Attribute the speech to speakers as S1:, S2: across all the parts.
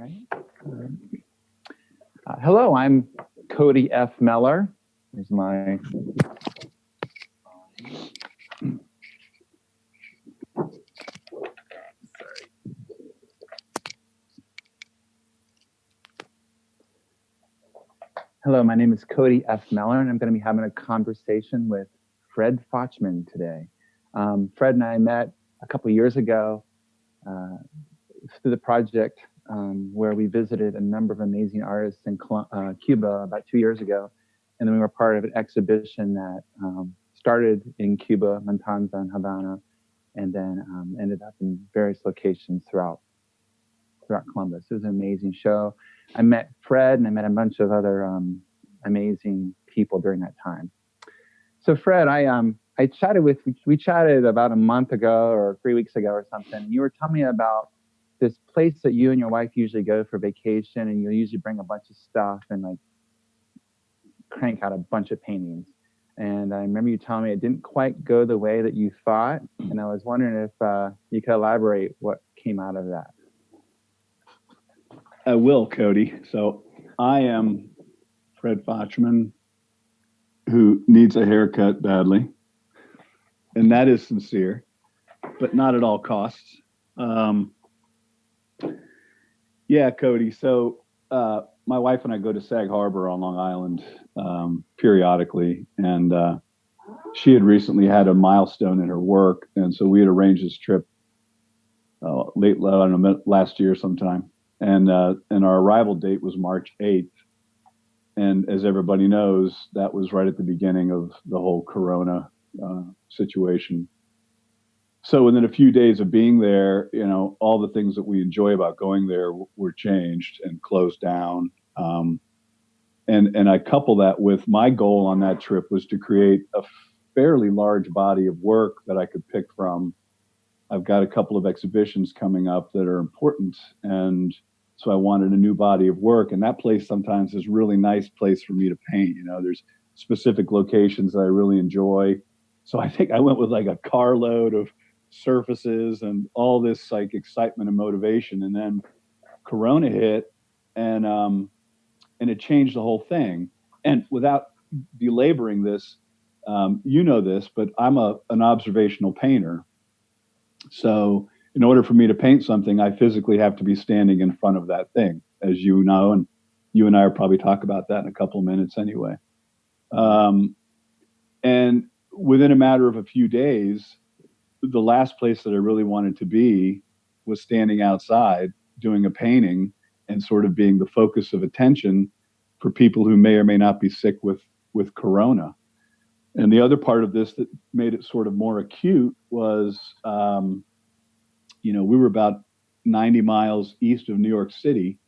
S1: right. Hello, I'm Cody F. Meller. Here's my Hello, my name is Cody F. Meller, and I'm going to be having a conversation with Fred Fochtman today. Fred and I met a couple of years ago through the project where we visited a number of amazing artists in Cuba about 2 years ago. And then we were part of an exhibition that started in Cuba, Matanza, and Havana, and then ended up in various locations throughout Columbus. It was an amazing show. I met Fred and I met a bunch of other amazing people during that time. So Fred, we chatted about a month ago or 3 weeks ago or something. You were telling me about this place that you and your wife usually go for vacation, and you usually bring a bunch of stuff and like crank out a bunch of paintings. And I remember you telling me it didn't quite go the way that you thought. And I was wondering if you could elaborate what came out of that.
S2: I will, Cody. So I am Fred Fochtman, who needs a haircut badly. And that is sincere, but not at all costs. Yeah, Cody. So my wife and I go to Sag Harbor on Long Island periodically. And she had recently had a milestone in her work. And so we had arranged this trip last year sometime. And our arrival date was March 8th. And as everybody knows, that was right at the beginning of the whole Corona situation. So within a few days of being there, all the things that we enjoy about going there were changed and closed down. And I couple that with my goal on that trip was to create a fairly large body of work that I could pick from. I've got a couple of exhibitions coming up that are important, and so I wanted a new body of work. And that place sometimes is a really nice place for me to paint. There's specific locations that I really enjoy. So I think I went with like a carload of surfaces and all this like excitement and motivation. And then Corona hit, and it changed the whole thing. And without belaboring this, this, but I'm an observational painter. So in order for me to paint something, I physically have to be standing in front of that thing, as you know, and you and I will probably talk about that in a couple of minutes anyway. And within a matter of a few days, the last place that I really wanted to be was standing outside doing a painting and sort of being the focus of attention for people who may or may not be sick with Corona. And the other part of this that made it sort of more acute was, we were about 90 miles east of New York City,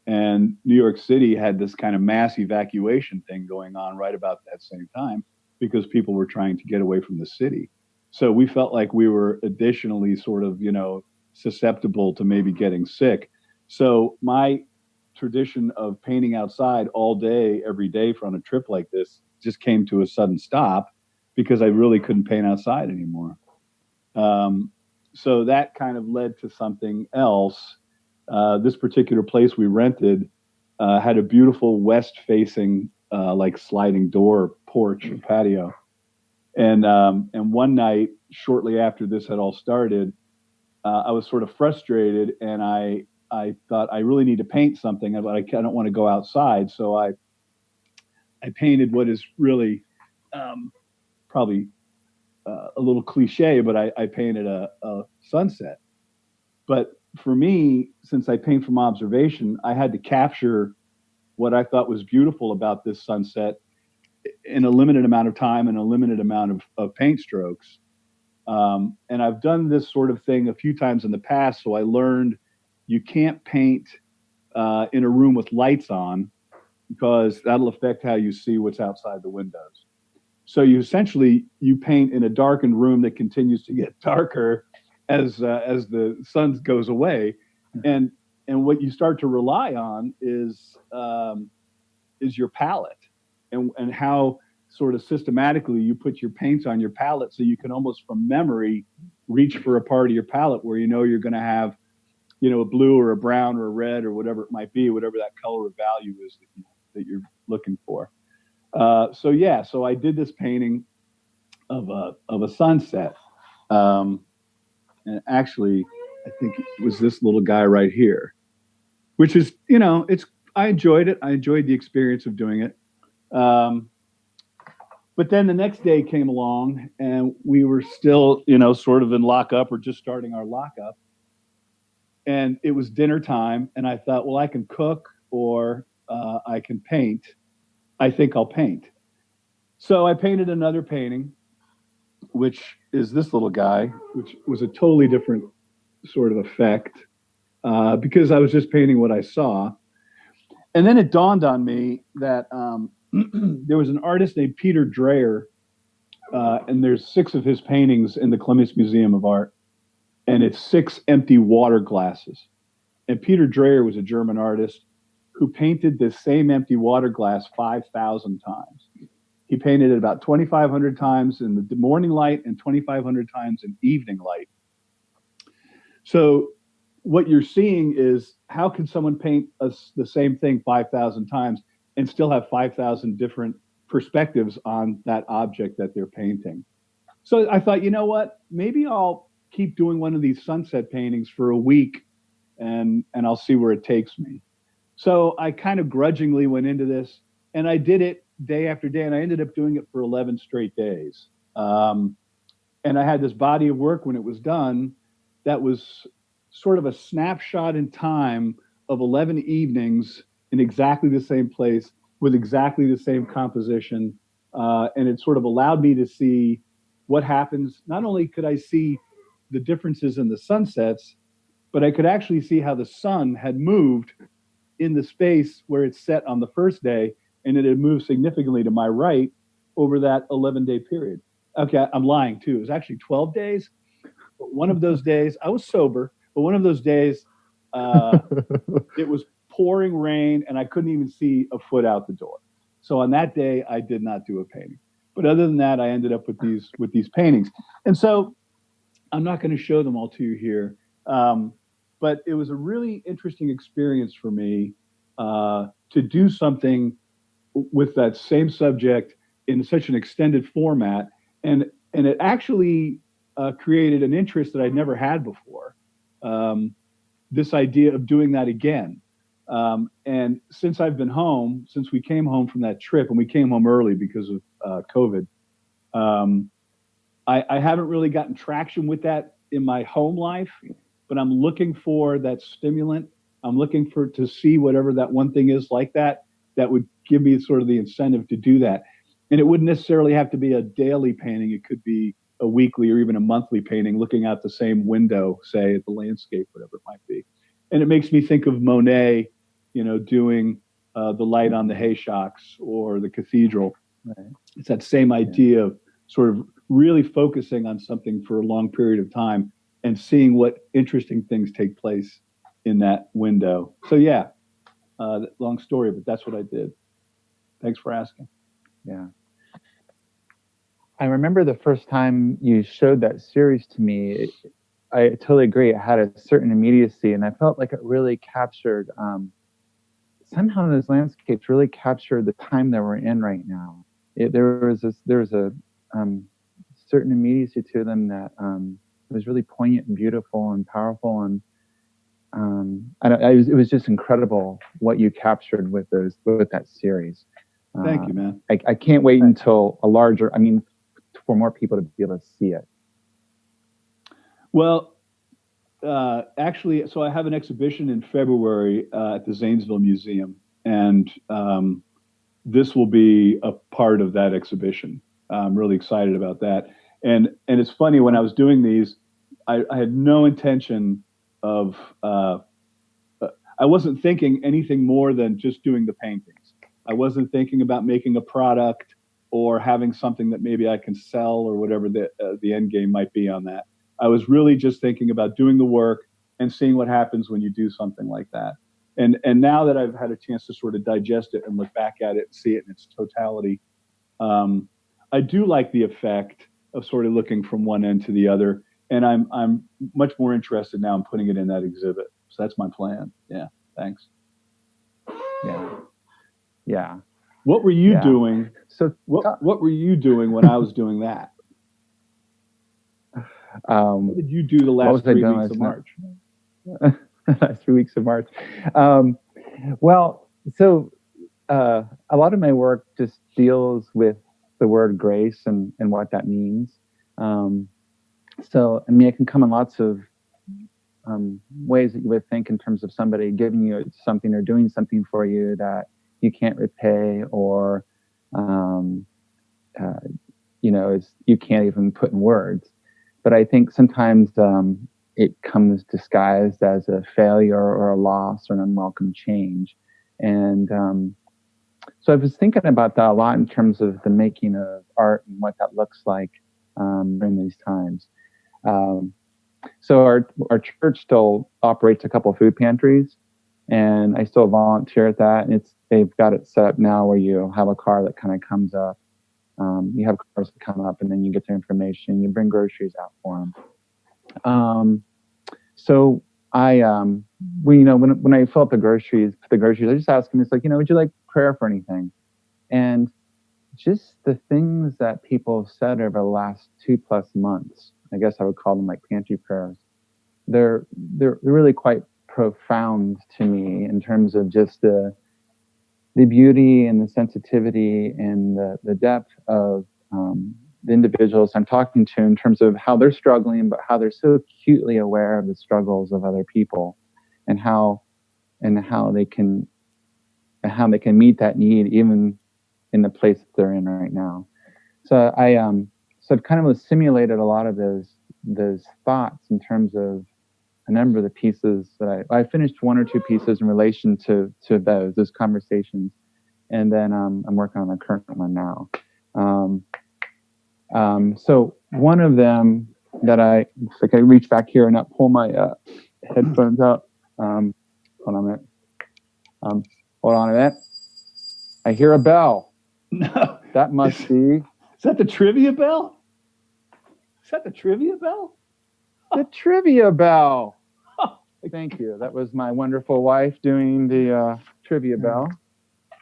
S2: and New York City had this kind of mass evacuation thing going on right about that same time because people were trying to get away from the city. So we felt like we were additionally sort of, susceptible to maybe getting sick. So my tradition of painting outside all day, every day on a trip like this just came to a sudden stop because I really couldn't paint outside anymore. So that kind of led to something else. This particular place we rented had a beautiful west-facing, like sliding door porch or patio. And one night, shortly after this had all started, I was sort of frustrated, and I thought I really need to paint something, but I don't want to go outside. So I painted what is really probably a little cliche, but I painted a sunset. But for me, since I paint from observation, I had to capture what I thought was beautiful about this sunset in a limited amount of time and a limited amount of paint strokes. And I've done this sort of thing a few times in the past, so I learned you can't paint in a room with lights on because that'll affect how you see what's outside the windows. So you paint in a darkened room that continues to get darker as the sun goes away, and what you start to rely on is your palette and how sort of systematically you put your paints on your palette, so you can almost from memory reach for a part of your palette where you're going to have a blue or a brown or a red or whatever it might be, whatever that color of value is that you're looking for. So I did this painting of a sunset. And actually, I think it was this little guy right here, which is, I enjoyed it. I enjoyed the experience of doing it. But then the next day came along and we were still, sort of in lockup or just starting our lockup. And it was dinner time. And I thought, well, I can cook or I can paint. I think I'll paint. So I painted another painting, which is this little guy, which was a totally different sort of effect because I was just painting what I saw. And then it dawned on me that there was an artist named Peter Dreyer, and there's 6 of his paintings in the Clements Museum of Art, and it's 6 empty water glasses. And Peter Dreyer was a German artist who painted this same empty water glass 5,000 times. He painted it about 2,500 times in the morning light and 2,500 times in evening light. So what you're seeing is, how can someone paint the same thing 5,000 times and still have 5,000 different perspectives on that object that they're painting? So I thought, you know what, maybe I'll keep doing one of these sunset paintings for a week and I'll see where it takes me. So I kind of grudgingly went into this and I did it day after day, and I ended up doing it for 11 straight days. And I had this body of work when it was done that was sort of a snapshot in time of 11 evenings in exactly the same place with exactly the same composition. And it sort of allowed me to see what happens. Not only could I see the differences in the sunsets, but I could actually see how the sun had moved in the space where it's set on the first day, and it had moved significantly to my right over that 11-day period. Okay, I'm lying too. It was actually 12 days. But one of those days, I was sober, but one of those days, it was pouring rain and I couldn't even see a foot out the door. So on that day, I did not do a painting. But other than that, I ended up with these paintings. And so I'm not going to show them all to you here. But it was a really interesting experience for me to do something with that same subject in such an extended format. And it actually created an interest that I'd never had before. This idea of doing that again. And since I've been home, since we came home from that trip, and we came home early because of COVID, I haven't really gotten traction with that in my home life, but I'm looking for that stimulant. I'm looking to see whatever that one thing is like that would give me sort of the incentive to do that. And it wouldn't necessarily have to be a daily painting. It could be a weekly or even a monthly painting, looking out the same window, say at the landscape, whatever it might be. And it makes me think of Monet, doing the light on the hay shocks or the cathedral. Right. It's that same idea of sort of really focusing on something for a long period of time and seeing what interesting things take place in that window. So long story, but that's what I did. Thanks for asking.
S1: Yeah. I remember the first time you showed that series to me, I totally agree. It had a certain immediacy, and I felt like it really captured, somehow those landscapes really captured the time that we're in right now. There was a certain immediacy to them that was really poignant and beautiful and powerful, and it was just incredible what you captured with that series.
S2: Thank you, man.
S1: I can't wait until for more people to be able to see it.
S2: Well, actually, so I have an exhibition in February at the Zanesville Museum, and this will be a part of that exhibition. I'm really excited about that. And it's funny, when I was doing these, I had no intention of, I wasn't thinking anything more than just doing the paintings. I wasn't thinking about making a product or having something that maybe I can sell or whatever the end game might be on that. I was really just thinking about doing the work and seeing what happens when you do something like that. And now that I've had a chance to sort of digest it and look back at it and see it in its totality, I do like the effect of sort of looking from one end to the other. And I'm much more interested now in putting it in that exhibit. So that's my plan. Yeah. Thanks.
S1: Yeah.
S2: What were you doing?
S1: So
S2: what were you doing when I was doing that? What did you do the last 3 weeks of March?
S1: Last 3 weeks of March. Well, so a lot of my work just deals with the word grace and what that means. So, I mean, it can come in lots of ways that you would think in terms of somebody giving you something or doing something for you that you can't repay, or, you can't even put in words. But I think sometimes it comes disguised as a failure or a loss or an unwelcome change. And so I was thinking about that a lot in terms of the making of art and what that looks like during these times. So our church still operates a couple of food pantries, and I still volunteer at that. And they've got it set up now where you have a car that kind of comes up. You have cars that come up, and then you get their information. You bring groceries out for them. So when I fill up the groceries, I just ask them, it's like, would you like prayer for anything? And just the things that people have said over the last 2+ months, I guess I would call them like pantry prayers. They're really quite profound to me in terms of just the beauty and the sensitivity and the depth of the individuals I'm talking to in terms of how they're struggling, but how they're so acutely aware of the struggles of other people, and how they can meet that need even in the place that they're in right now. So I've kind of simulated a lot of those thoughts in terms of a number of the pieces that I finished 1 or 2 pieces in relation to those conversations, and then I'm working on the current one now. So one of them that I reach back here and not pull my headphones out. Hold on a minute. Hold on a minute. I hear a bell.
S2: No,
S1: that must be.
S2: Is that the trivia bell? Is that the trivia bell?
S1: The trivia bell. Thank you. That was my wonderful wife doing the trivia bell.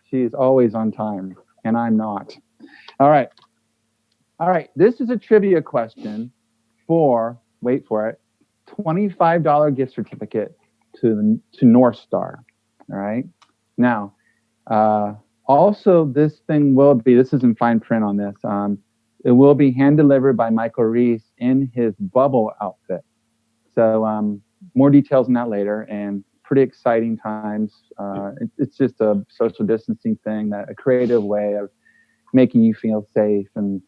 S1: She's always on time, and I'm not. All right. This is a trivia question for, wait for it, $25 gift certificate to North Star. All right. Now, also this thing will be, this is in fine print on this. It will be hand delivered by Michael Reese in his bubble outfit. So more details on that later, and pretty exciting times. It's just a social distancing thing, a creative way of making you feel safe. And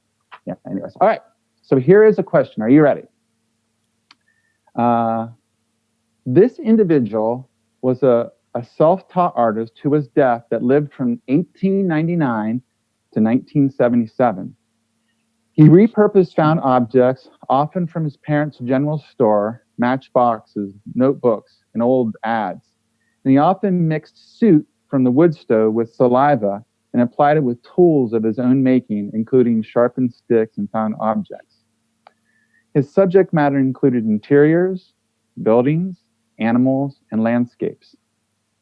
S1: yeah, anyways. All right. So here is a question. Are you ready? This individual was a self-taught artist who was deaf that lived from 1899 to 1977. He repurposed found objects, often from his parents' general store, matchboxes, notebooks, and old ads. And he often mixed soot from the wood stove with saliva and applied it with tools of his own making, including sharpened sticks and found objects. His subject matter included interiors, buildings, animals, and landscapes.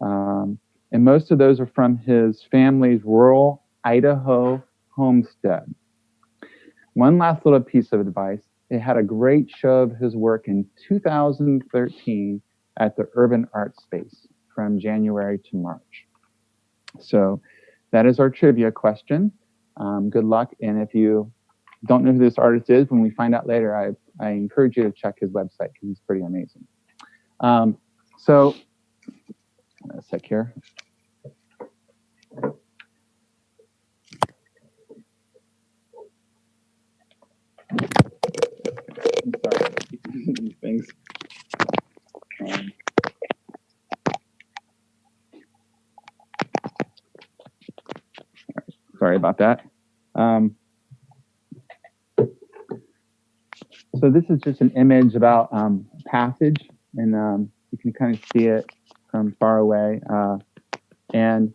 S1: And most of those are from his family's rural Idaho homestead. One last little piece of advice. It had a great show of his work in 2013 at the Urban Art Space from January to March. So that is our trivia question. Good luck. And if you don't know who this artist is, when we find out later, I encourage you to check his website because he's pretty amazing. So a sec here. I'm sorry, these things. Sorry about that. So this is just an image about passage, and you can kind of see it from far away. And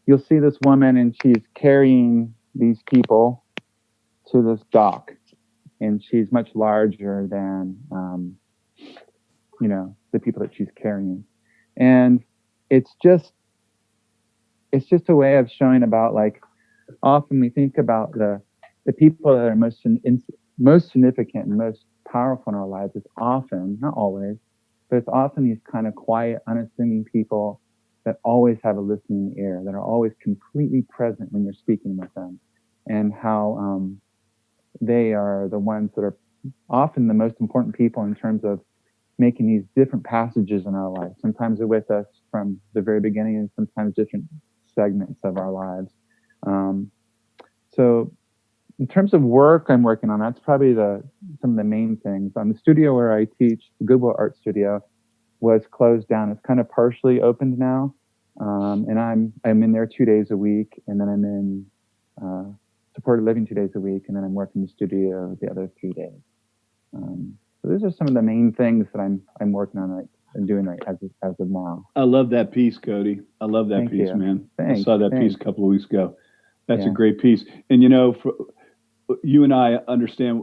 S1: you'll see this woman, and she's carrying these people to this dock, and she's much larger than the people that she's carrying. And it's just it's just a way of showing about, like, often we think about the people that are most significant and most powerful in our lives. It's often, not always, but it's often these kind of quiet, unassuming people that always have a listening ear, that are always completely present when you're speaking with them, and how they are the ones that are often the most important people in terms of making these different passages in our life. Sometimes they're with us from the very beginning, and sometimes different segments of our lives. Um, so in terms of work I'm working on, that's probably some of the main things. The studio where I teach, the Goodwill Art Studio, was closed down. It's kind of partially opened now, and I'm in there 2 days a week, and then I'm in supported living 2 days a week, and then I'm working the studio the other 3 days. So those are some of the main things that I'm working on and doing right as of now.
S2: I love that piece, Cody. I love that piece, man.
S1: Thanks,
S2: I saw that piece a couple of weeks ago. That's a great piece. And you and I understand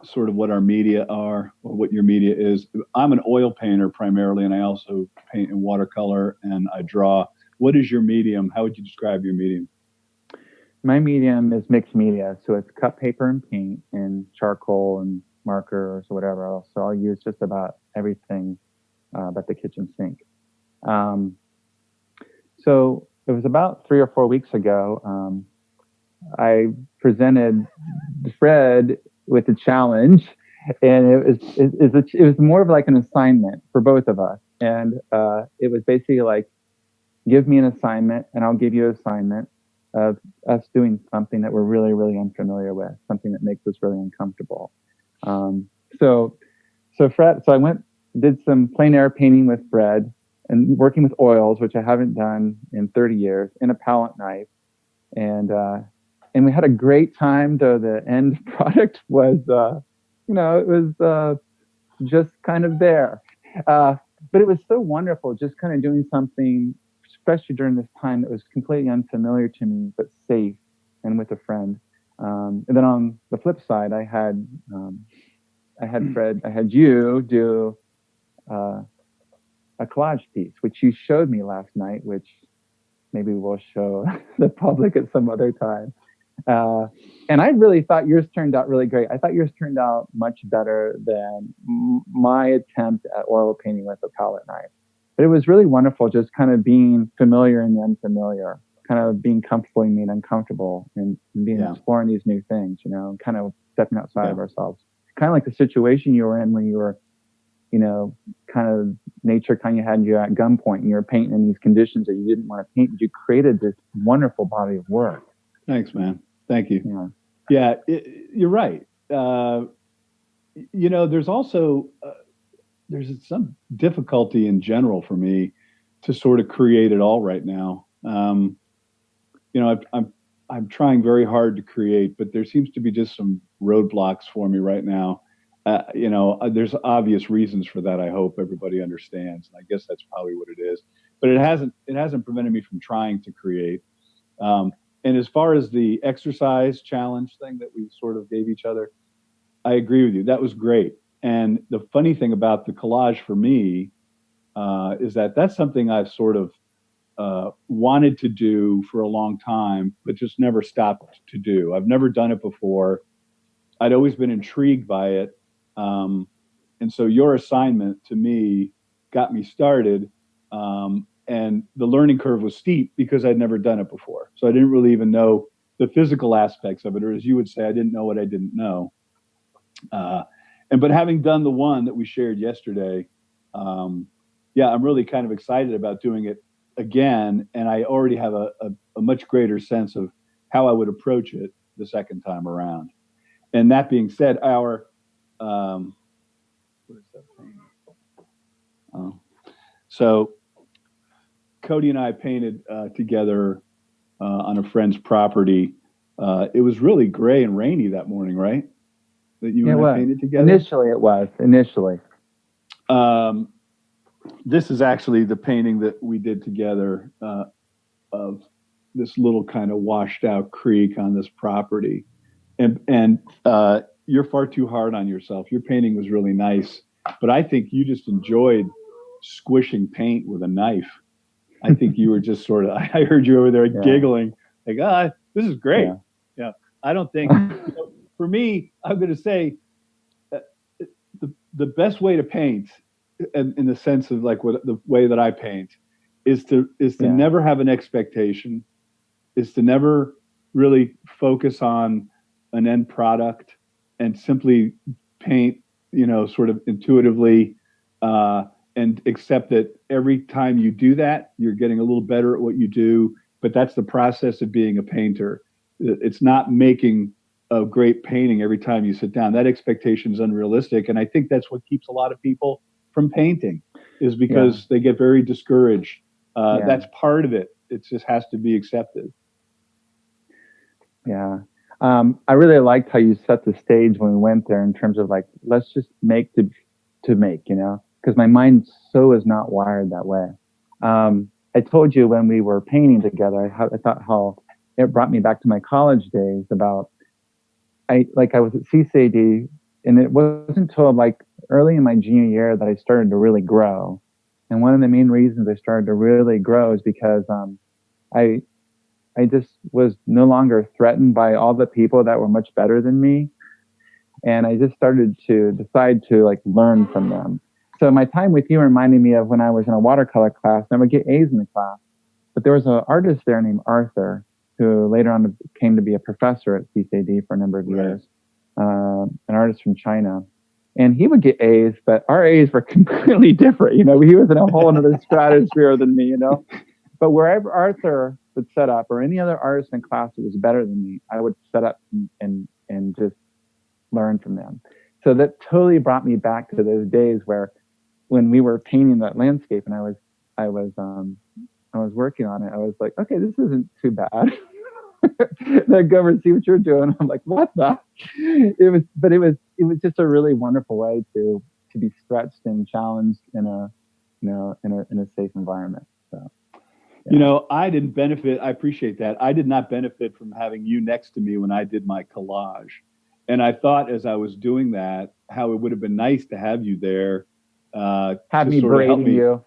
S2: sort of what our media are, or what your media is. I'm an oil painter primarily, and I also paint in watercolor and I draw. What is your medium? How would you describe your medium?
S1: My medium is mixed media, so it's cut paper and paint and charcoal and markers or whatever else. So I'll use just about everything but the kitchen sink. So it was about 3 or 4 weeks ago. I presented Fred with a challenge, and it was more of like an assignment for both of us. And it was basically like, give me an assignment, and I'll give you an assignment of us doing something that we're really, really unfamiliar with, something that makes us really uncomfortable. So I did some plein air painting with Fred and working with oils, which I haven't done in 30 years, and a palette knife. And we had a great time, though the end product was, it was just kind of there. But it was so wonderful just kind of doing something, especially during this time that was completely unfamiliar to me, but safe and with a friend. And then on the flip side, I had you do a collage piece, which you showed me last night, which maybe we'll show the public at some other time. And I really thought yours turned out really great. I thought yours turned out much better than my attempt at oil painting with a palette knife. But it was really wonderful just kind of being familiar in the unfamiliar, kind of being comfortably made uncomfortable, and exploring these new things, kind of stepping outside of ourselves. Kind of like the situation you were in when you were, kind of nature kind of had you at gunpoint, and you were painting in these conditions that you didn't want to paint, but you created this wonderful body of work.
S2: Thanks, man. Thank you. Yeah, you're right. There's also there's some difficulty in general for me to sort of create it all right now. I'm trying very hard to create, but there seems to be just some roadblocks for me right now. There's obvious reasons for that. I hope everybody understands, and I guess that's probably what it is. But it hasn't prevented me from trying to create. And as far as the exercise challenge thing that we sort of gave each other, I agree with you. That was great. And the funny thing about the collage for me is that that's something I've sort of wanted to do for a long time, but just never stopped to do. I've never done it before. I'd always been intrigued by it. And so your assignment to me got me started. And the learning curve was steep because I'd never done it before. So I didn't really even know the physical aspects of it, or as you would say, I didn't know what I didn't know. But having done the one that we shared yesterday, I'm really kind of excited about doing it again. And I already have a much greater sense of how I would approach it the second time around. And that being said, what is that thing? So Cody and I painted together on a friend's property. It was really gray and rainy that morning, right? That you and I painted together?
S1: Initially, it was.
S2: This is actually the painting that we did together of this little kind of washed out creek on this property. And you're far too hard on yourself. Your painting was really nice, but I think you just enjoyed squishing paint with a knife. I think you were just sort of, I heard you over there giggling, like, this is great. Yeah. I don't think, for me, I'm going to say the best way to paint, in the sense of like the way that I paint, is to never have an expectation, is to never really focus on an end product, and simply paint, sort of intuitively, and accept that every time you do that, you're getting a little better at what you do. But that's the process of being a painter. It's not making a great painting every time you sit down. That expectation is unrealistic. And I think that's what keeps a lot of people from painting, is because they get very discouraged. That's part of it. It just has to be accepted.
S1: Yeah. I really liked how you set the stage when we went there, in terms of like, let's just make to make, because my mind so is not wired that way. I told you when we were painting together, I thought how it brought me back to my college days. About, I was at CCAD, and it wasn't until like early in my junior year that I started to really grow. And one of the main reasons I started to really grow is because I just was no longer threatened by all the people that were much better than me. And I just started to decide to like learn from them. So my time with you reminded me of when I was in a watercolor class, and I would get A's in the class. But there was an artist there named Arthur, who later on came to be a professor at CCAD for a number of years, an artist from China. And he would get A's, but our A's were completely different. He was in a whole other stratosphere than me, But wherever Arthur would set up, or any other artist in class who was better than me, I would set up and just learn from them. So that totally brought me back to those days where, when we were painting that landscape, and I was working on it, I was like, okay, this isn't too bad. And I go over and see what you're doing. I'm like, what the? It was just a really wonderful way to be stretched and challenged in a safe environment. So.
S2: I didn't benefit. I appreciate that. I did not benefit from having you next to me when I did my collage. And I thought, as I was doing that, how it would have been nice to have you there.
S1: Have me braiding you.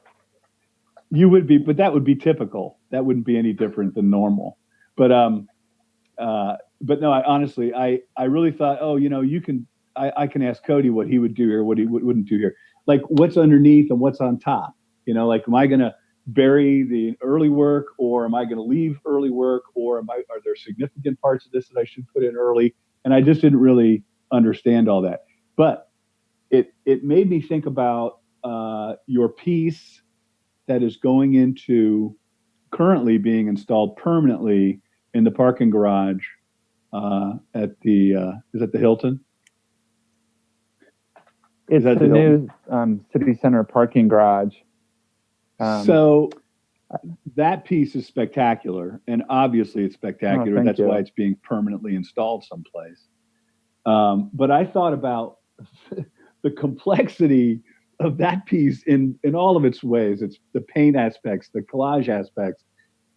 S2: You would be, but that would be typical. That wouldn't be any different than normal. But no, I really thought, I can ask Cody what he would do here, what he wouldn't do here. Like, what's underneath and what's on top? Like, am I going to bury the early work, or am I going to leave early work, or are there significant parts of this that I should put in early? And I just didn't really understand all that. But it made me think about your piece that is going into, currently being installed permanently in the parking garage at the is that the Hilton?
S1: It's the new city center parking garage.
S2: So that piece is spectacular, and obviously it's spectacular. That's why it's being permanently installed someplace. But I thought about the complexity of that piece in all of its ways. It's the paint aspects, the collage aspects,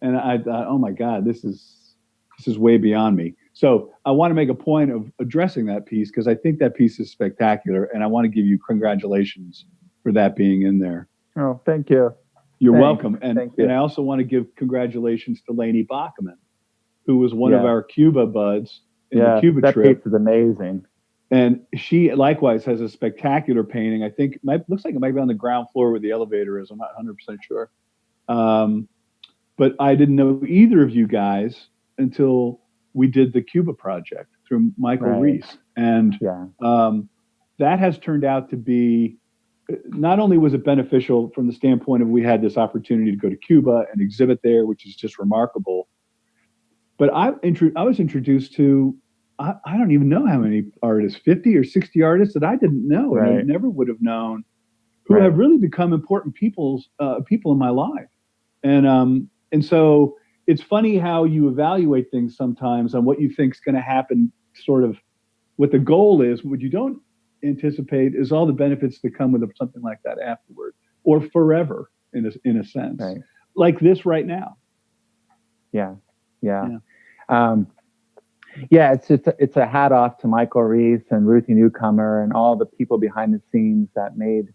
S2: and I thought, oh my God, this is way beyond me. So I want to make a point of addressing that piece, because I think that piece is spectacular, and I want to give you congratulations for that being in there.
S1: Oh, thank you.
S2: You're welcome. And I also want to give congratulations to Lainey Bachman, who was one of our Cuba buds in the Cuba trip.
S1: That piece is amazing.
S2: And she likewise has a spectacular painting. I think looks like it might be on the ground floor where the elevator is. I'm not 100% sure. But I didn't know either of you guys until we did the Cuba project through Michael Reese. And that has turned out to be, not only was it beneficial from the standpoint of we had this opportunity to go to Cuba and exhibit there, which is just remarkable, but I was introduced to, I don't even know how many artists, 50 or 60 artists that I didn't know, and I never would have known, who have really become important people in my life. And so it's funny how you evaluate things sometimes on what you think is going to happen, sort of what the goal is. What you don't anticipate is all the benefits that come with something like that afterward, or forever in a sense, like this right now.
S1: It's a hat off to Michael Reese and Ruthie Newcomer and all the people behind the scenes that made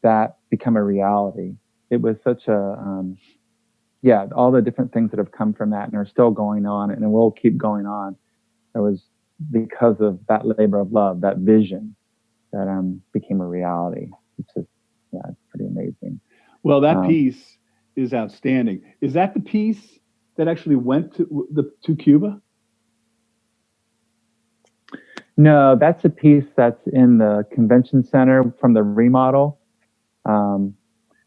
S1: that become a reality. It was such a, yeah, all the different things that have come from that and are still going on and will keep going on. It was because of that labor of love, that vision that became a reality. It's just, yeah, it's pretty amazing.
S2: Well, that piece is outstanding. Is that the piece that actually went to Cuba?
S1: No, that's a piece that's in the convention center from the remodel.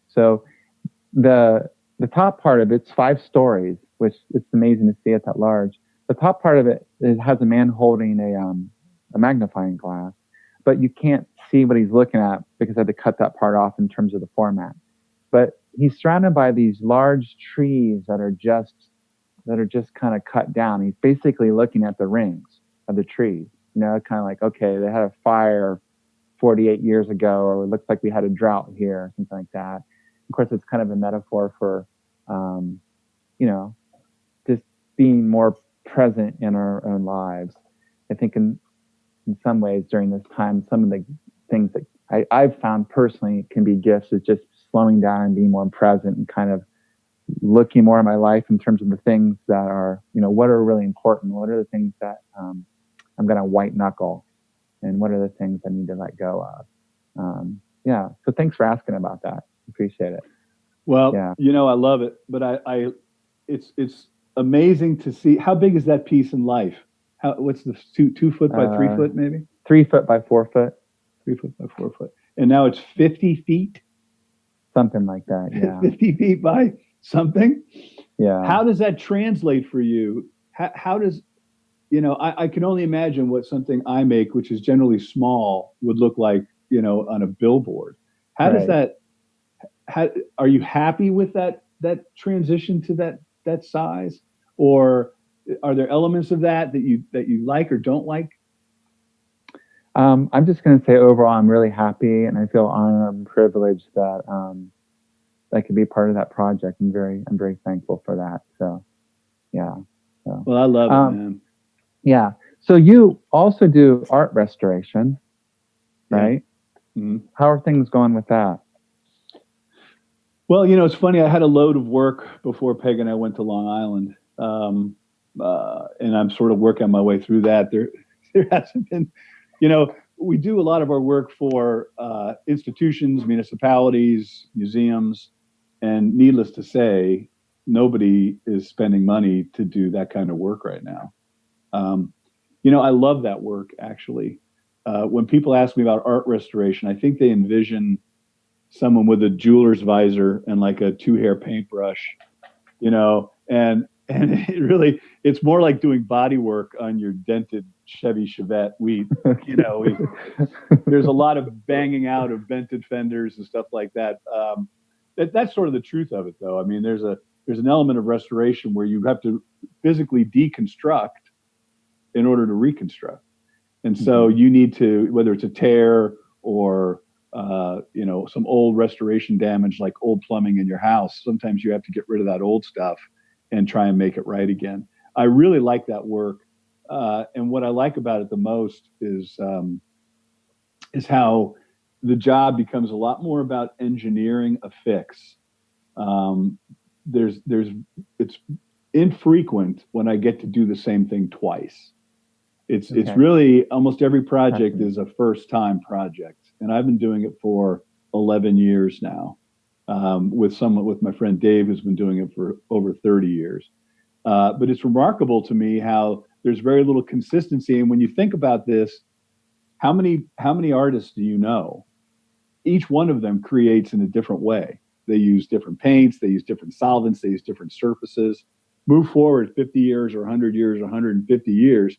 S1: So the top part of it's 5 stories, which it's amazing to see it that large. The top part of it has a man holding a magnifying glass, but you can't see what he's looking at because I had to cut that part off in terms of the format. But he's surrounded by these large trees that are just kind of cut down. He's basically looking at the rings of the trees. You know, kind of like, okay, they had a fire 48 years ago, or it looks like we had a drought here, or something like that. Of course, it's kind of a metaphor for, you know, just being more present in our own lives. I think in some ways during this time, some of the things that I've found personally can be gifts is just slowing down and being more present and kind of looking more at my life in terms of the things that are, you know, what are really important? What are the things that I'm going to white knuckle? And what are the things I need to let go of? Yeah. So thanks for asking about that. Appreciate it.
S2: Well, yeah. You know, I love it, but it's amazing to see. How big is that piece in life? What's the 2 foot by 3 foot, maybe?
S1: 3 foot by 4 foot.
S2: 3 foot by 4 foot. And now it's 50 feet?
S1: Something like that, yeah.
S2: 50 feet by something?
S1: Yeah.
S2: How does that translate for you? How does, you know, I can only imagine what something I make, which is generally small, would look like, you know, on a billboard. How does that, are you happy with that transition to that size? Or are there elements of that you like or don't like?
S1: I'm just going to say overall, I'm really happy and I feel honored and privileged that I could be part of that project. I'm very thankful for that. So, yeah. So,
S2: well, I love it, man.
S1: Yeah. So you also do art restoration, right?
S2: Yeah. Mm-hmm.
S1: How are things going with that?
S2: Well, you know, it's funny. I had a load of work before Peg and I went to Long Island, and I'm sort of working my way through that. There hasn't been, you know, we do a lot of our work for institutions, municipalities, museums, and needless to say, nobody is spending money to do that kind of work right now. You know, I love that work, actually. When people ask me about art restoration, I think they envision someone with a jeweler's visor and like a 2-hair paintbrush, you know, and it's more like doing body work on your dented Chevy Chevette. You know, there's a lot of banging out of vented fenders and stuff like that. That's sort of the truth of it, though. I mean, there's an element of restoration where you have to physically deconstruct in order to reconstruct. And so you need to, whether it's a tear or, you know, some old restoration damage, like old plumbing in your house, sometimes you have to get rid of that old stuff and try and make it right again. I really like that work. And what I like about it the most is how the job becomes a lot more about engineering a fix. It's infrequent when I get to do the same thing twice. It's really almost every project is a first time project, and I've been doing it for 11 years now. With my friend Dave, who's been doing it for over 30 years. But it's remarkable to me how there's very little consistency. And when you think about this, how many artists do you know? Each one of them creates in a different way. They use different paints, they use different solvents, they use different surfaces. Move forward 50 years or 100 years or 150 years,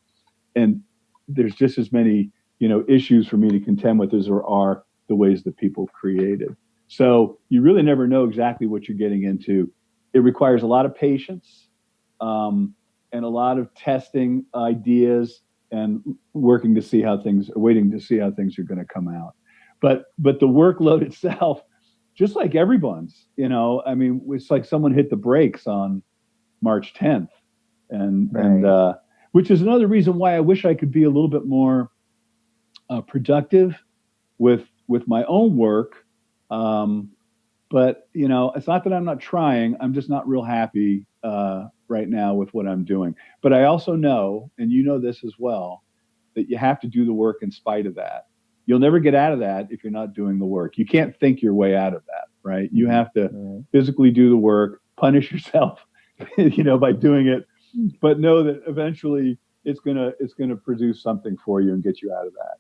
S2: and there's just as many, you know, issues for me to contend with as there are the ways that people created. So you really never know exactly what you're getting into. It requires a lot of patience and a lot of testing ideas and waiting to see how things are going to come out. But the workload itself, just like everyone's, you know, I mean, it's like someone hit the brakes on March 10th, and which is another reason why I wish I could be a little bit more productive with my own work. But you know, it's not that I'm not trying. I'm just not real happy right now with what I'm doing. But I also know, and you know this as well, that you have to do the work in spite of that. You'll never get out of that if you're not doing the work. You can't think your way out of that, right? You have to physically do the work, punish yourself, you know, by doing it, but know that eventually it's gonna produce something for you and get you out of that.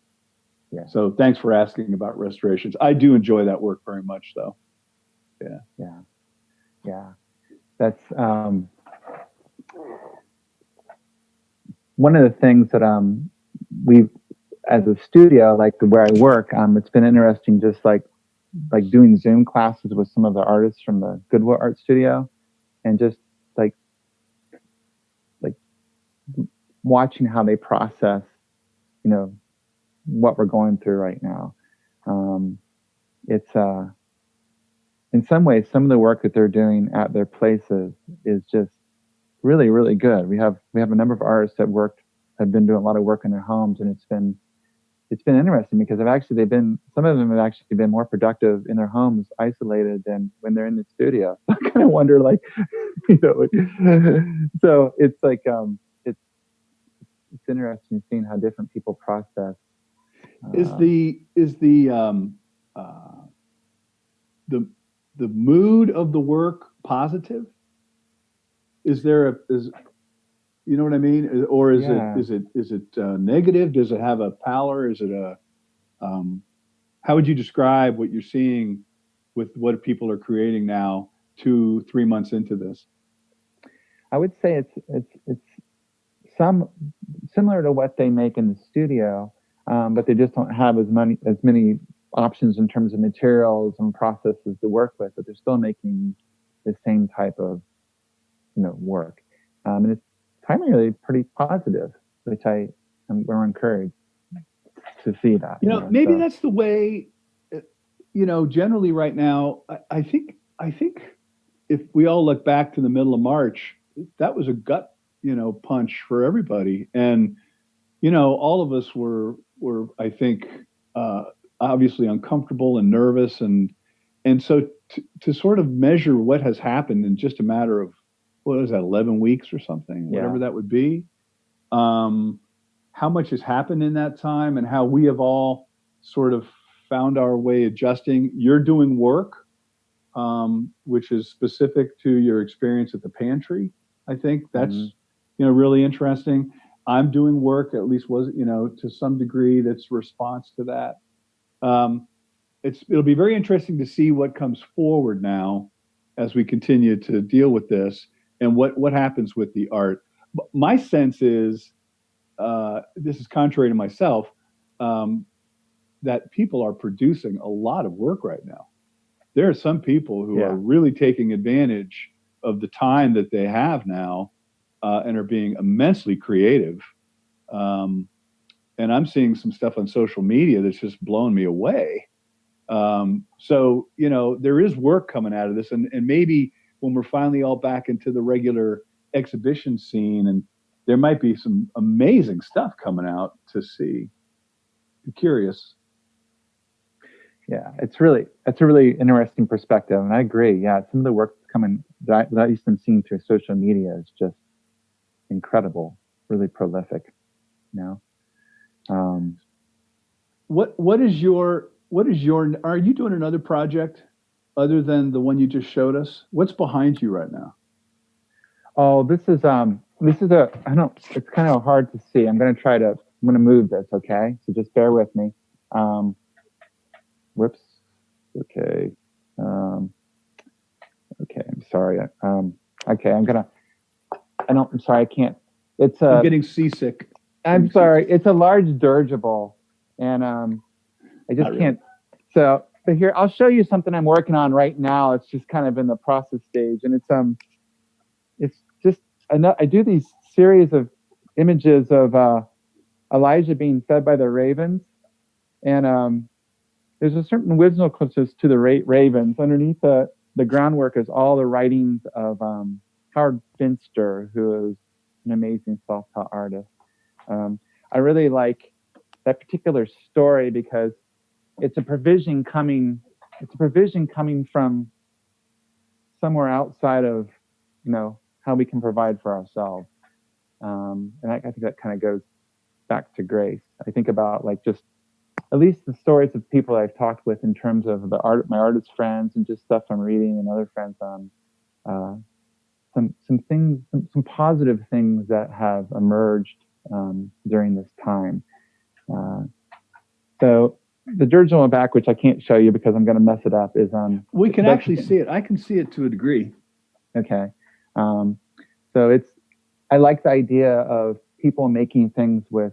S1: Yeah.
S2: So thanks for asking about restorations. I do enjoy that work very much, though. Yeah.
S1: Yeah. Yeah. That's one of the things that we as a studio, like where I work, it's been interesting just like doing Zoom classes with some of the artists from the Goodwill Art Studio, and just like watching how they process, you know, what we're going through right now. It's in some ways, some of the work that they're doing at their places is just really, really good. We have a number of artists that have been doing a lot of work in their homes, and it's been interesting because some of them have actually been more productive in their homes, isolated, than when they're in the studio. I kind of wonder, like, you know, so it's like it's interesting seeing how different people process.
S2: Is the mood of the work positive? Is you know what I mean? Or is it negative? Does it have a pallor? Is it a how would you describe what you're seeing with what people are creating now, 2-3 months into this?
S1: I would say it's some similar to what they make in the studio, but they just don't have as many options in terms of materials and processes to work with. But they're still making the same type of, you know, work, and it's primarily pretty positive, which we're encouraged to see that.
S2: You know, maybe that's the way. You know, generally right now, I think if we all look back to the middle of March, that was a gut, you know, punch for everybody. And, you know, all of us were I think, obviously uncomfortable and nervous. And so to sort of measure what has happened in just a matter of, what is that, 11 weeks or something, whatever that would be, how much has happened in that time and how we have all sort of found our way adjusting. You're doing work, which is specific to your experience at the pantry. I think that's, you know, really interesting. I'm doing work, at least you know, to some degree, that's response to that. It'll be very interesting to see what comes forward now as we continue to deal with this and what happens with the art. My sense is, this is contrary to myself, that people are producing a lot of work right now. There are some people who are really taking advantage of the time that they have now, and are being immensely creative. And I'm seeing some stuff on social media that's just blown me away. So, you know, there is work coming out of this, and maybe when we're finally all back into the regular exhibition scene, and there might be some amazing stuff coming out to see. Be curious.
S1: Yeah, it's a really interesting perspective, and I agree. Yeah, some of the work that's coming that I used to see through social media is just incredible, really prolific. You know,
S2: what is your are you doing another project other than the one you just showed us? What's behind you right now?
S1: Oh, this is it's kind of hard to see. I'm going to move this. Okay. So just bear with me. Whoops. Okay. Okay. I'm sorry. Okay. I'm sorry. I can't.
S2: I'm getting seasick.
S1: I'm sorry. It's a large dirigible, and I just can't. So, but here, I'll show you something I'm working on right now. It's just kind of in the process stage, and it's just I do these series of images of Elijah being fed by the ravens, and there's a certain whimsicalness to the ravens. Underneath the groundwork is all the writings of Howard Finster, who is an amazing self-taught artist. I really like that particular story because it's a provision coming it's a provision coming from somewhere outside of, how we can provide for ourselves. And I think that kind of goes back to grace. I think about like just at least the stories of people I've talked with in terms of my artist friends and just stuff I'm reading and other friends on some things, some positive things that have emerged during this time. So the dirge on my back, which I can't show you because I'm going to mess it up, is
S2: we can actually see it. I can see it to a degree.
S1: Okay. So I like the idea of people making things with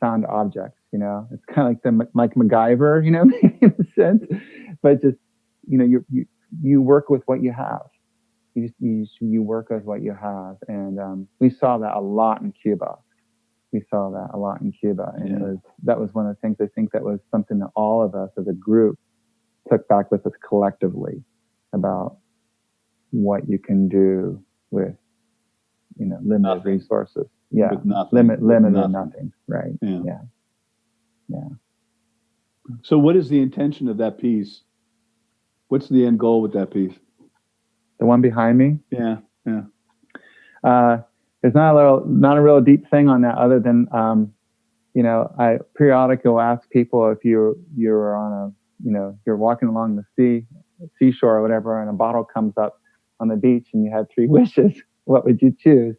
S1: found objects, it's kind of like the Mike MacGyver, in a sense, but just, you work with what you have. You work with what you have. And we saw that a lot in Cuba. And that was one of the things I think that was something that all of us as a group took back with us collectively about what you can do with, limited resources. Yeah.
S2: With nothing.
S1: Limited nothing. Right. Yeah.
S2: So what is the intention of that piece? What's the end goal with that piece?
S1: The one behind me?
S2: Yeah.
S1: There's not a real deep thing on that other than, I periodically will ask people if you're on you're walking along the seashore or whatever, and a bottle comes up on the beach and you had 3 wishes, what would you choose?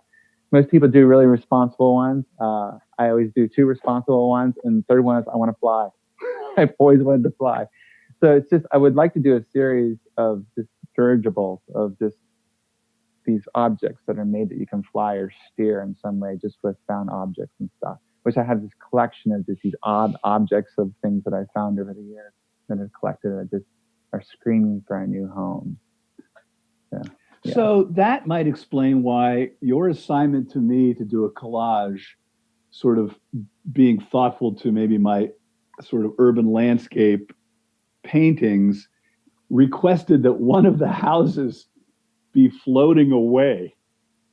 S1: Most people do really responsible ones. I always do 2 responsible ones, and the third one is I want to fly. I've always wanted to fly. So it's just, I would like to do a series of just dirigibles, of just these objects that are made that you can fly or steer in some way, just with found objects and stuff, which I have this collection of just these odd objects of things that I found over the years that are collected that just are screaming for a new home. Yeah.
S2: So that might explain why your assignment to me to do a collage, sort of being thoughtful to maybe my sort of urban landscape paintings, requested that one of the houses be floating away.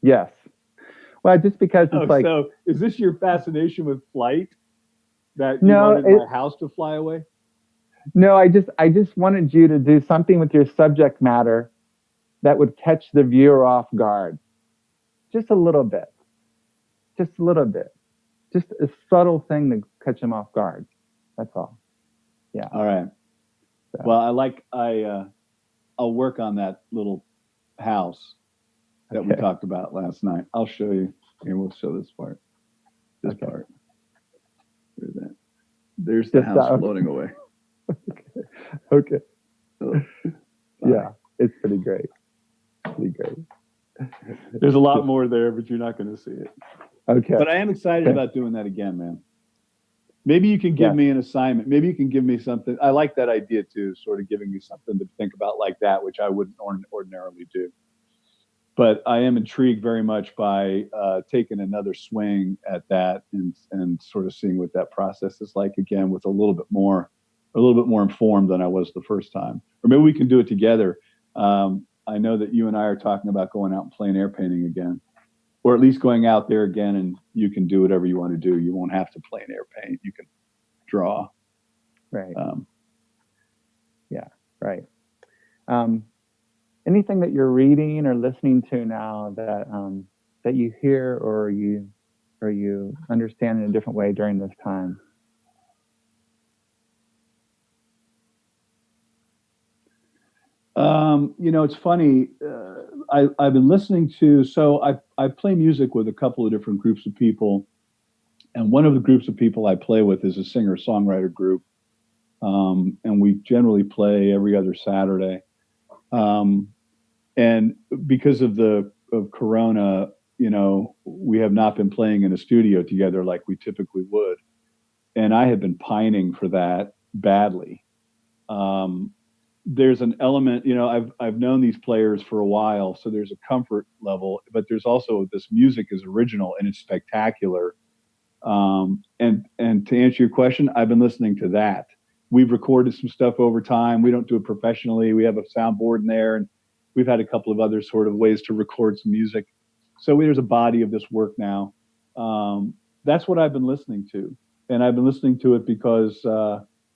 S1: Yes. Well, just because it's
S2: so is this your fascination with flight? That you wanted my house to fly away?
S1: No, I just wanted you to do something with your subject matter that would catch the viewer off guard. Just a little bit. Just a subtle thing to catch them off guard. That's all. Yeah.
S2: All right. So. Well, I'll work on that little house that we talked about last night. I'll show you. Here, we'll show this part. This part. There's that. There's the house floating away.
S1: Okay. Oh, yeah, it's pretty great.
S2: There's a lot more there, but you're not going to see it.
S1: Okay.
S2: But I am excited about doing that again, man. Maybe you can give me an assignment. Maybe you can give me something. I like that idea too, sort of giving me something to think about like that, which I wouldn't ordinarily do. But I am intrigued very much by taking another swing at that and sort of seeing what that process is like again, with a little bit more informed than I was the first time. Or maybe we can do it together. I know that you and I are talking about going out and plein air painting again, or at least going out there again, and you can do whatever you want to do. You won't have to plein air paint. You can draw.
S1: Right. Yeah. Right. Anything that you're reading or listening to now that you hear or you understand in a different way during this time?
S2: It's funny. I've been listening to, so I play music with a couple of different groups of people. And one of the groups of people I play with is a singer-songwriter group. And we generally play every other Saturday. And because of Corona, we have not been playing in a studio together like we typically would. And I have been pining for that badly. There's an element, I've known these players for a while, so there's a comfort level, but there's also this music is original and it's spectacular. And to answer your question, I've been listening to that. We've recorded some stuff over time. We don't do it professionally. We have a soundboard in there, and we've had a couple of other sort of ways to record some music. So there's a body of this work now. That's what I've been listening to. And I've been listening to it because,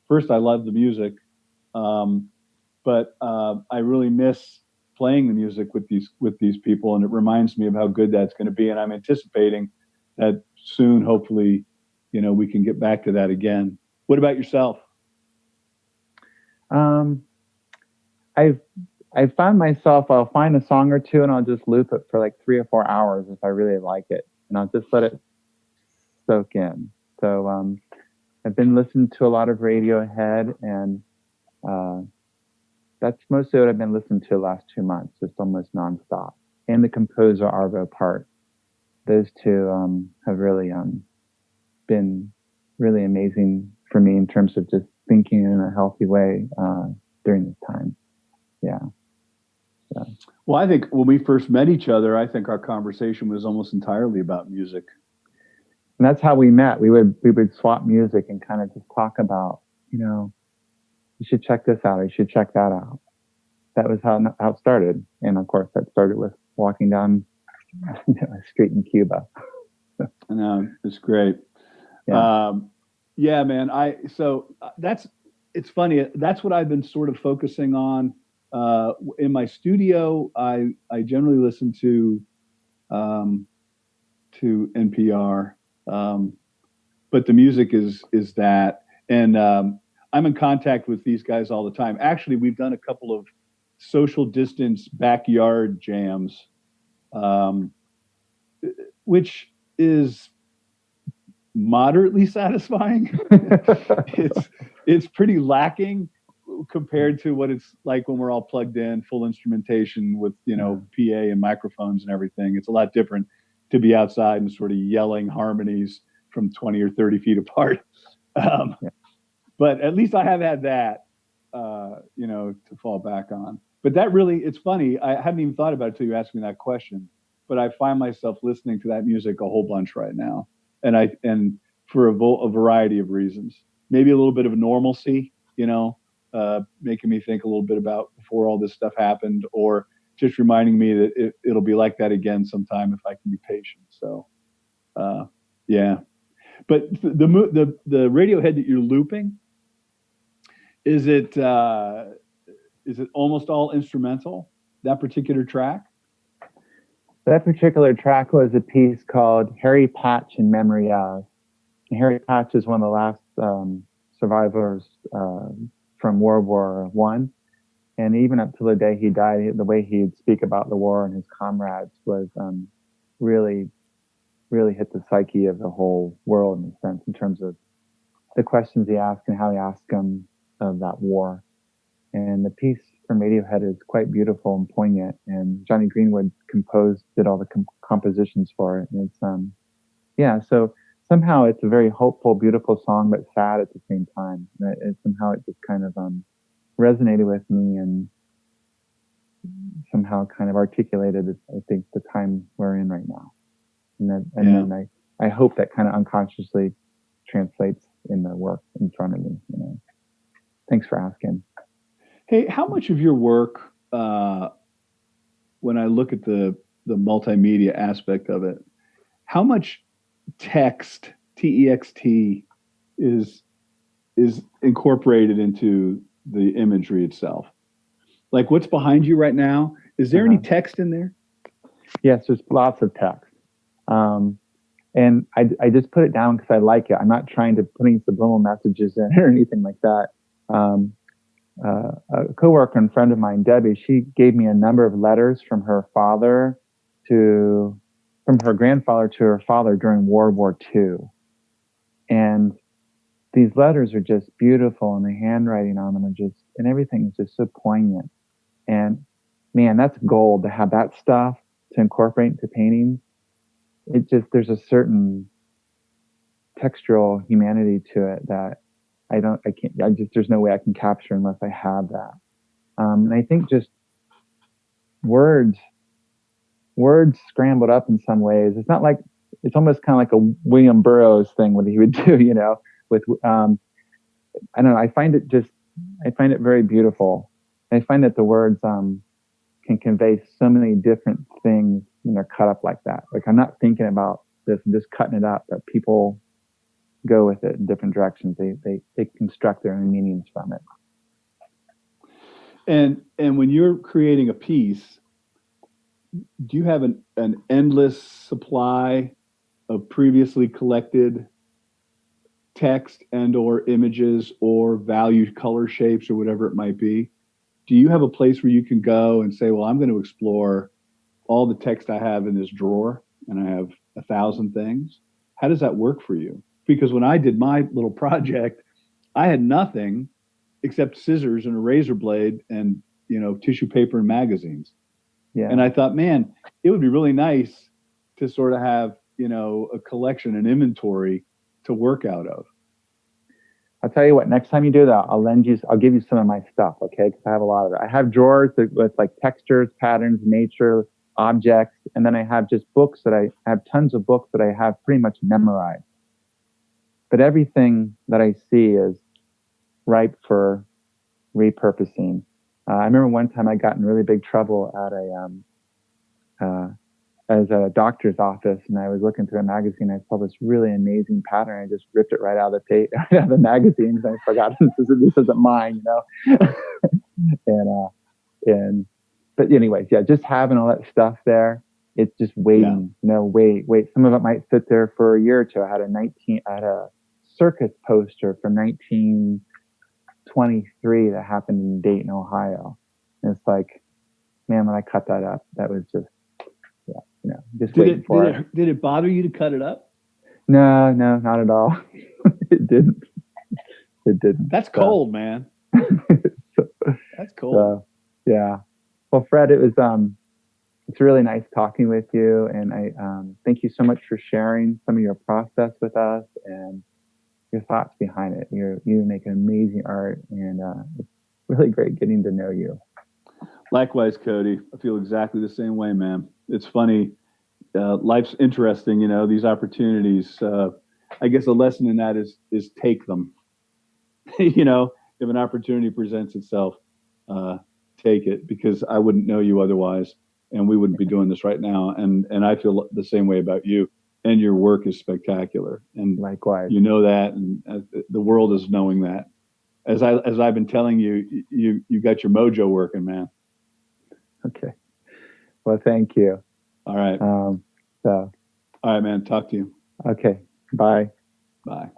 S2: first, I love the music. but I really miss playing the music with these people, and it reminds me of how good that's going to be. And I'm anticipating that soon, hopefully, we can get back to that again. What about yourself?
S1: I've found myself, I'll find a song or two and I'll just loop it for like 3 or 4 hours if I really like it, and I'll just let it soak in. So I've been listening to a lot of Radiohead, and that's mostly what I've been listening to the last 2 months, just almost nonstop. And the composer Arvo Part. Those two have really been really amazing for me in terms of just thinking in a healthy way during this time. Yeah. So.
S2: Well, I think when we first met each other, I think our conversation was almost entirely about music.
S1: And that's how we met. We would swap music and kind of just talk about, you should check this out, or you should check that out. That was how it started. And of course, that started with walking down a street in Cuba.
S2: I know, it's great.
S1: Yeah.
S2: Yeah, man. It's funny. That's what I've been sort of focusing on. In my studio, I generally listen to NPR, but the music is that, and I'm in contact with these guys all the time. Actually, we've done a couple of social distance backyard jams, which is moderately satisfying. It's pretty lacking compared to what it's like when we're all plugged in, full instrumentation with PA and microphones and everything. It's a lot different to be outside and sort of yelling harmonies from 20 or 30 feet apart. But at least I have had that, to fall back on. But that really, it's funny. I hadn't even thought about it until you asked me that question. But I find myself listening to that music a whole bunch right now, and for a variety of reasons. Maybe a little bit of normalcy, making me think a little bit about before all this stuff happened, or just reminding me that it'll be like that again sometime if I can be patient. So, yeah. But the Radiohead that you're looping, is it almost all instrumental, that particular track?
S1: That particular track was a piece called Harry Patch in Memory of. And Harry Patch is one of the last survivors from World War I. And even up to the day he died, the way he'd speak about the war and his comrades was really, really hit the psyche of the whole world, in a sense, in terms of the questions he asked and how he asked them of that war. And the piece from Radiohead is quite beautiful and poignant. And Johnny Greenwood did all the compositions for it. And it's, so somehow it's a very hopeful, beautiful song, but sad at the same time. Somehow it just kind of resonated with me and somehow kind of articulated, I think, the time we're in right now. Then I hope that kind of unconsciously translates in the work in front of me. Thanks for asking.
S2: Hey, how much of your work, when I look at the multimedia aspect of it, how much text, T-E-X-T, is incorporated into the imagery itself? Like what's behind you right now? Is there any text in there?
S1: Yes, there's lots of text. And I just put it down because I like it. I'm not trying to put any subliminal messages in or anything like that. A coworker and friend of mine, Debbie, she gave me a number of letters from her grandfather to her father during World War II. And these letters are just beautiful, and the handwriting on them and everything is just so poignant. And man, that's gold to have that stuff to incorporate into paintings. There's a certain textural humanity to it that there's no way I can capture unless I have that. And I think just words scrambled up in some ways. It's not like, it's almost kind of like a William Burroughs thing, what he would do, with, I don't know. I find it very beautiful. I find that the words, can convey so many different things when they're cut up like that. Like I'm not thinking about this and just cutting it up, but people go with it in different directions. They construct their own meanings from it.
S2: And when you're creating a piece, do you have an endless supply of previously collected text and or images or valued color shapes or whatever it might be? Do you have a place where you can go and say, well, I'm going to explore all the text I have in this drawer and I have 1,000 things? How does that work for you? Because when I did my little project, I had nothing except scissors and a razor blade and, tissue paper and magazines.
S1: Yeah.
S2: And I thought, man, it would be really nice to sort of have, a collection, an inventory to work out of.
S1: I'll tell you what, next time you do that, I'll give you some of my stuff, okay? Because I have a lot of it. I have drawers with like textures, patterns, nature, objects, and then I have just books I have tons of books that I have pretty much memorized. But everything that I see is ripe for repurposing. I remember one time I got in really big trouble as a doctor's office, and I was looking through a magazine. I saw this really amazing pattern. I just ripped it right out of right out of the magazine. I forgot this isn't mine, But anyways, yeah, just having all that stuff there, it's just waiting.
S2: Yeah.
S1: Wait. Some of it might sit there for a year or two. I had a circus poster from 1923 that happened in Dayton, Ohio. And it's like, man, when I cut that up, that was just, just waiting for it.
S2: Did it bother you to cut it up?
S1: No, not at all. It didn't.
S2: That's cold, man. That's cold.
S1: So, yeah. Well, Fred, it's really nice talking with you, and I thank you so much for sharing some of your process with us and your thoughts behind it. You make amazing art, and it's really great getting to know you.
S2: Likewise, Cody. I feel exactly the same way, man. It's funny. Life's interesting, these opportunities. I guess a lesson in that is take them. If an opportunity presents itself, take it, because I wouldn't know you otherwise, and we wouldn't be doing this right now. And I feel the same way about you, and your work is spectacular. And
S1: likewise,
S2: that, and the world is knowing that. As I've been telling you, you got your mojo working, man.
S1: Okay. Well, thank you.
S2: All right. All right, man. Talk to you.
S1: Okay. Bye.
S2: Bye.